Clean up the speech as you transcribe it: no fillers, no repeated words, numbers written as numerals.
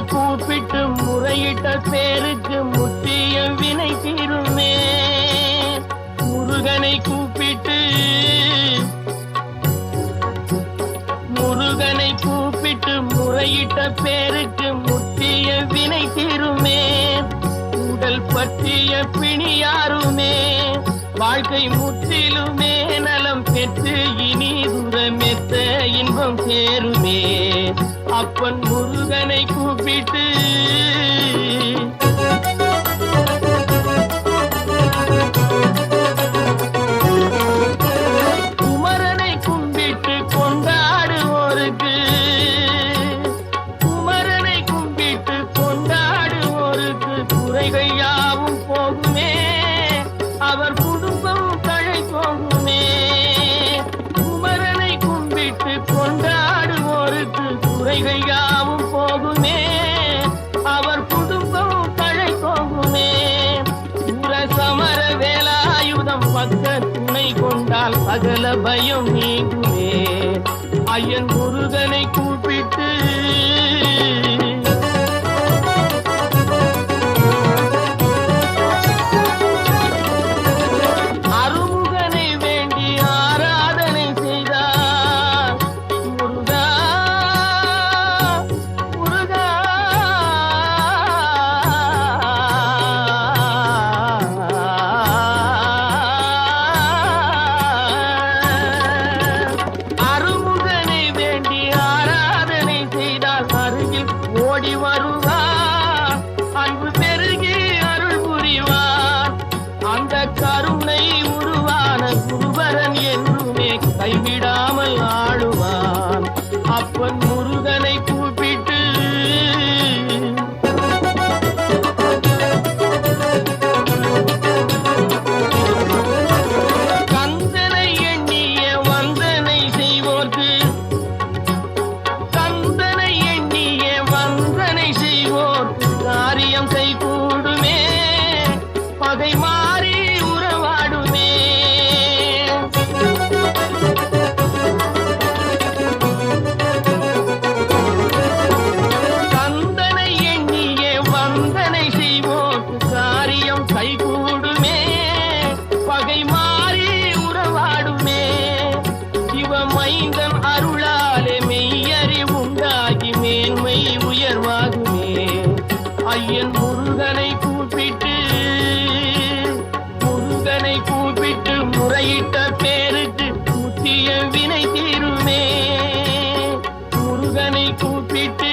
கூப்பிட்டு முறையிட்ட பேருக்கு முற்றிய வினை தீருமே. முருகனை கூப்பிட்டு முறையிட்ட பேருக்கு முற்றிய வினை தீருமே. உடல் பற்றிய பிணியாருமே வாழ்க்கை முற்றிலுமே நலம் பெற்று இனி தூரமெத்த இன்பம் சேருமே. அப்பன் முருகனை கூப்பிட்டு குமரனை கும்பிட்டு கொண்டாடுவோருக்கு குறைகள் யாவும் போகுமே. அவர் குடும்பம் தழை போகுமே. குமரனை கும்பிட்டு கொண்டாடுவோருக்கு குறைகள் யாவும் போகுமே. அவர் குடும்பம் தழை போகுமே. சூர சமர வேலாயுதம் பக்க துணை கொண்டால் சகல பயம் நீங்குமே. ஐயன் முருகனை கூப்பிட்டு ஓடி வருவார். அன்பு பெருகி அருள் புரிவார். அந்த கருணை உருவான குருபரன் என்றுமே கைவிடாமல் ஆடுவான். அப்பன் முருகனை கூப்பிட்டு கந்தனை எண்ணிய வந்தனை செய்வோர்க்கு காரியம் கைகூடுமே. பகை மாறி உறவாடுமே. கந்தனை எண்ணிய வந்தனை செய்வோர்க்கு காரியம் கைகூடுமே. பகை மாறி உறவாடுமே. சிவமைந்தன் அருளாலே மெய்யறிவுண்டாகி மேன்மை உயர்வாகுமே. ஐயன் முருகனை கூப்பிட்டு முறையிட்ட பேருக்கு முற்றிய வினை தீருமே. முருகனை கூப்பிட்டு